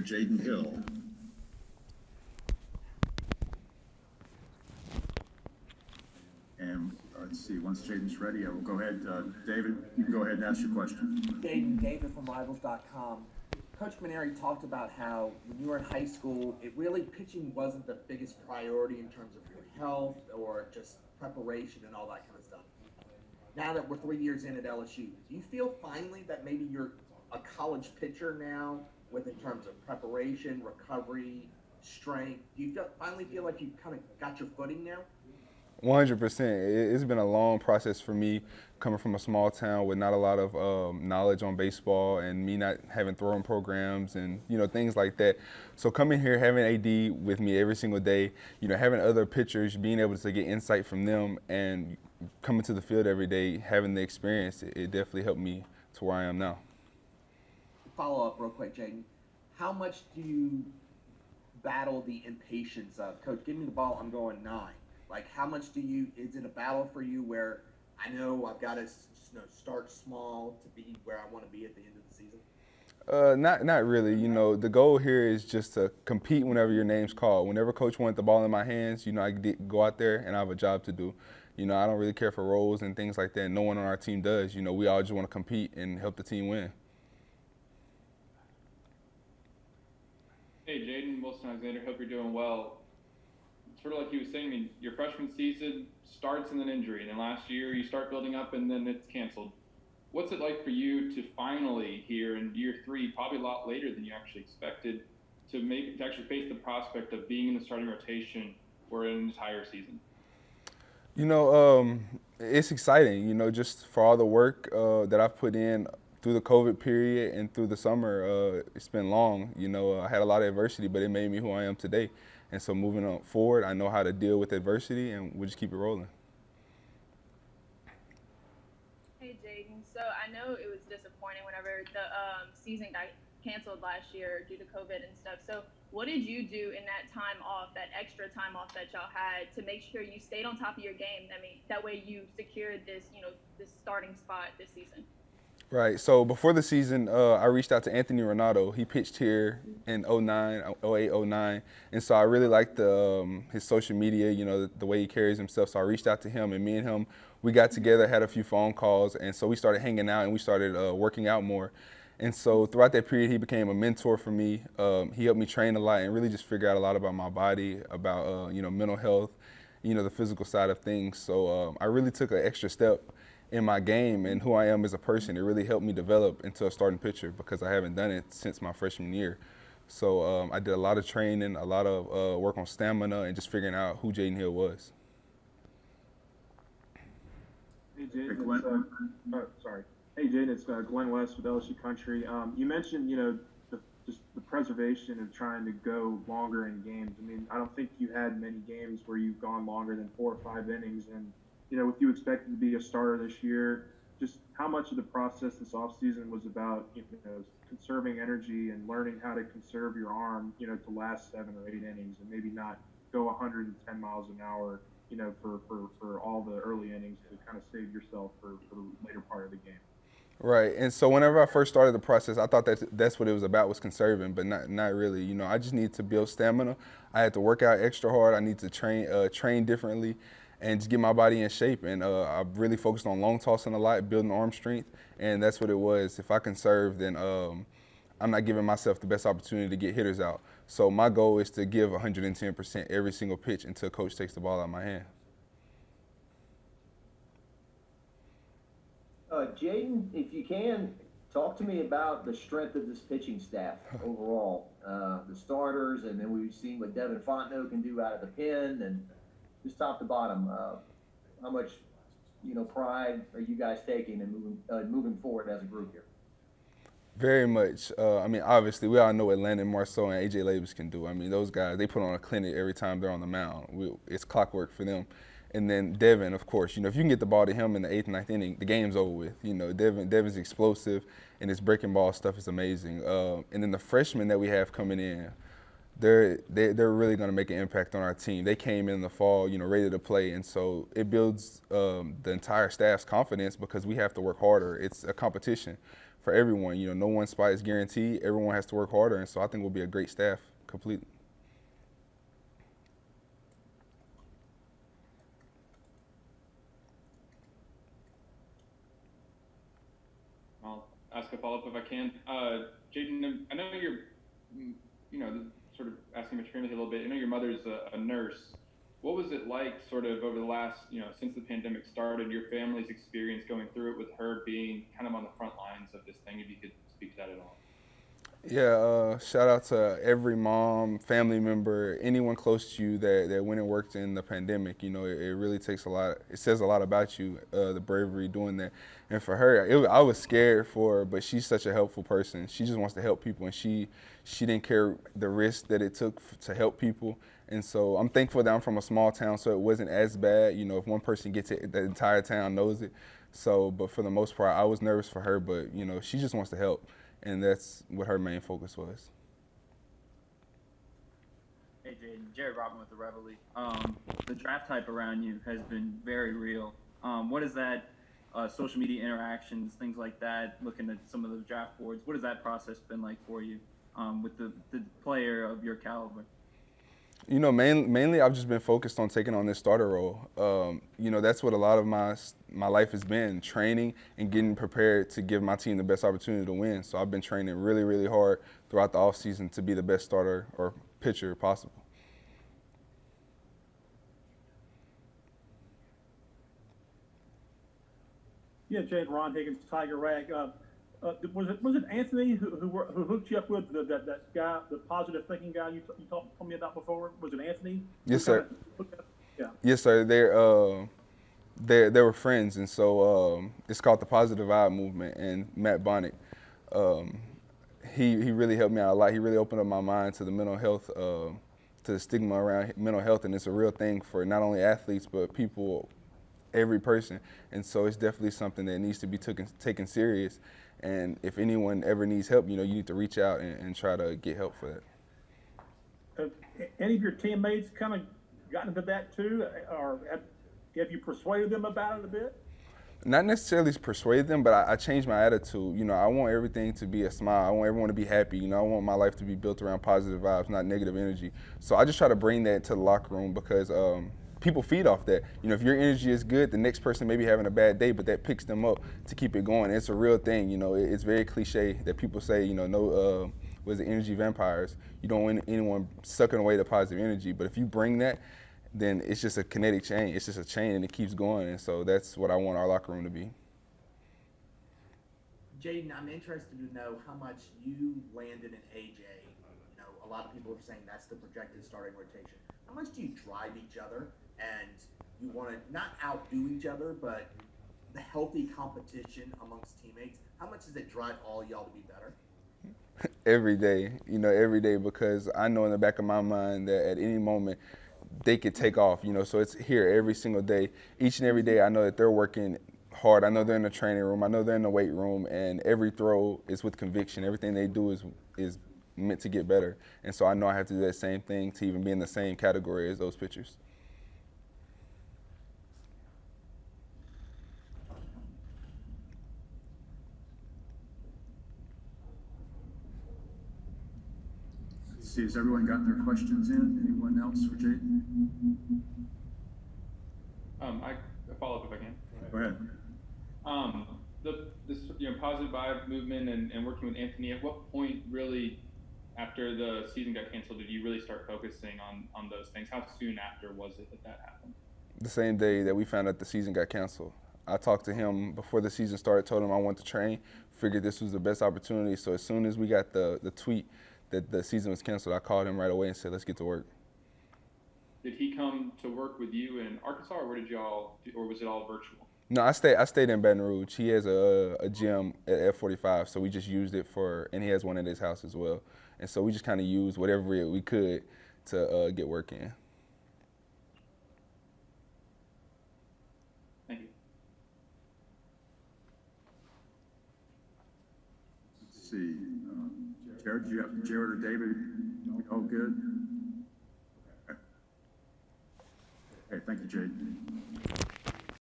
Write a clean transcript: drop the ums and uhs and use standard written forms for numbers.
Jaden Hill. And let's see, once Jaden's ready, I will go ahead. David, you can go ahead and ask your question. David from Rivals.com. Coach Maneri talked about how when you were in high school, pitching wasn't the biggest priority in terms of your health or just preparation and all that kind of stuff. Now that we're 3 years in at LSU, do you feel finally that maybe you're a college pitcher now with in terms of preparation, recovery, strength? Do you finally feel like you kind of got your footing now? 100%. It's been a long process for me coming from a small town with not a lot of knowledge on baseball and me not having throwing programs and, things like that. So coming here, having AD with me every single day, having other pitchers, being able to get insight from them and coming to the field every day, having the experience, it definitely helped me to where I am now. Follow up real quick, Jaden. How much do you battle the impatience of, Coach, give me the ball, I'm going 9? Like, how much is it a battle for you where I know I've got to start small to be where I want to be at the end of the season? Not really. The goal here is just to compete whenever your name's called. Whenever Coach wanted the ball in my hands, I go out there and I have a job to do. I don't really care for roles and things like that. No one on our team does. We all just want to compete and help the team win. Hey, Jaden, Wilson Alexander, hope you're doing well. Sort of like you were saying, your freshman season starts in an injury, and then last year you start building up and then it's canceled. What's it like for you to finally, here in year 3, probably a lot later than you actually expected, to actually face the prospect of being in the starting rotation for an entire season? It's exciting, just for all the work that I've put in through the COVID period and through the summer. It's been long. I had a lot of adversity, but it made me who I am today. And so moving on forward, I know how to deal with adversity, and we'll just keep it rolling. Hey, Jaden. So I know it was disappointing whenever the season got canceled last year due to COVID and stuff. So what did you do in that time off, that extra time off that y'all had, to make sure you stayed on top of your game? I mean, that way you secured this, this starting spot this season. Right. So before the season, I reached out to Anthony Renato. He pitched here in 09, 08, 09. And so I really liked his social media, the way he carries himself. So I reached out to him, and me and him, we got together, had a few phone calls. And so we started hanging out and we started working out more. And so throughout that period, he became a mentor for me. He helped me train a lot and really just figure out a lot about my body, about, mental health, the physical side of things. So I really took an extra step in my game and who I am as a person. It really helped me develop into a starting pitcher because I haven't done it since my freshman year. So I did a lot of training, a lot of work on stamina, and just figuring out who Jaden Hill was. Hey, Jaden, Hey, Jaden, it's Glenn West with LSU Country. You mentioned, just the preservation of trying to go longer in games. I mean, I don't think you had many games where you've gone longer than 4 or 5 innings. And with you expected to be a starter this year, just how much of the process this offseason was about, conserving energy and learning how to conserve your arm, to last 7 or 8 innings and maybe not go 110 miles an hour, for all the early innings to kind of save yourself for the later part of the game. Right, and so whenever I first started the process, I thought that's what it was about, was conserving, but not really. I just need to build stamina. I had to work out extra hard. I need to train differently, and just get my body in shape. And I really focused on long tossing a lot, building arm strength, and that's what it was. If I conserve, then I'm not giving myself the best opportunity to get hitters out. So my goal is to give 110% every single pitch until coach takes the ball out of my hand. Jaden, if you can, talk to me about the strength of this pitching staff overall. The starters, and then we've seen what Devin Fontenot can do out of the pen, and just top to bottom, how much pride are you guys taking and moving forward as a group here? Very much. Obviously, we all know what Landon Marceau and A.J. Labus can do. Those guys, they put on a clinic every time they're on the mound. It's clockwork for them. And then Devin, of course, if you can get the ball to him in the 8th, 9th inning, the game's over with. Devin's explosive, and his breaking ball stuff is amazing. And then the freshmen that we have coming in, they're really going to make an impact on our team. They came in the fall, ready to play, and so it builds the entire staff's confidence because we have to work harder. It's a competition. for everyone. You know, no one spot is guaranteed. Everyone has to work harder, and so I think we'll be a great staff completely. I'll ask a follow-up if I can. Jaden, I know you're, sort of asking about your family a little bit. I know your mother's a nurse. What was it like sort of over the last, since the pandemic started, your family's experience going through it with her being kind of on the front lines of this thing, if you could speak to that at all? Yeah, shout out to every mom, family member, anyone close to you that went and worked in the pandemic. You know, it really takes a lot. It says a lot about you, the bravery doing that. And for her, I was scared for her, but she's such a helpful person. She just wants to help people, and she didn't care the risk that it took to help people. And so I'm thankful that I'm from a small town, so it wasn't as bad. You know, if one person gets it, the entire town knows it. So, but for the most part, I was nervous for her, but she just wants to help. And that's what her main focus was. Hey Jaden, Jared Robin with the Reveille. The draft hype around you has been very real. What is that, social media interactions, things like that, looking at some of the draft boards, what has that process been like for you with the player of your caliber? Mainly I've just been focused on taking on this starter role. That's what a lot of my life has been, training and getting prepared to give my team the best opportunity to win. So I've been training really, really hard throughout the offseason to be the best starter or pitcher possible. Yeah, Jade, Ron Higgins, Tiger Rag. Was it Anthony who hooked you up with that guy, the positive thinking guy you told me about before? Was it Anthony? Yes, sir. Yeah. Yes, sir. They were friends, and so it's called the Positive Vibe Movement. And Matt Bonnick, he really helped me out a lot. He really opened up my mind to the mental health, to the stigma around mental health, and it's a real thing for not only athletes but people, every person. And so it's definitely something that needs to be taken serious. And if anyone ever needs help, you need to reach out and try to get help for that. Have any of your teammates kind of gotten into that too, or have you persuaded them about it a bit? Not necessarily persuade them, but I changed my attitude. I want everything to be a smile. I want everyone to be happy. I want my life to be built around positive vibes, not negative energy. So I just try to bring that to the locker room because people feed off that. If your energy is good, the next person may be having a bad day, but that picks them up to keep it going. It's a real thing. It's very cliche that people say, no, was it energy vampires? You don't want anyone sucking away the positive energy, but if you bring that, then it's just a kinetic chain. It's just a chain and it keeps going. And so that's what I want our locker room to be. Jaden, I'm interested to know how much you landed in AJ. A lot of people are saying that's the projected starting rotation. How much do you drive each other and you want to not outdo each other, but the healthy competition amongst teammates? How much does it drive all y'all to be better? Every day, because I know in the back of my mind that at any moment they could take off, so it's here every single day. Each and every day I know that they're working hard. I know they're in the training room. I know they're in the weight room, and every throw is with conviction. Everything they do is meant to get better. And so I know I have to do that same thing to even be in the same category as those pitchers. Let's see, has everyone gotten their questions in? Anyone else for Jaden? A follow-up if I can. Go ahead. This positive vibe movement and working with Anthony, at what point really after the season got canceled did you really start focusing on those things? How soon after was it that happened? The same day that we found out the season got canceled. I talked to him before the season started, told him I wanted to train, figured this was the best opportunity. So as soon as we got the tweet that the season was canceled, I called him right away and said, let's get to work. Did he come to work with you in Arkansas, or was it all virtual? No, I stayed in Baton Rouge. He has a gym at F45, so we just used it and he has one at his house as well. And so we just kind of used whatever we could to get work in. Thank you. Let's see. Jared or David? All good? Okay, thank you, Jade.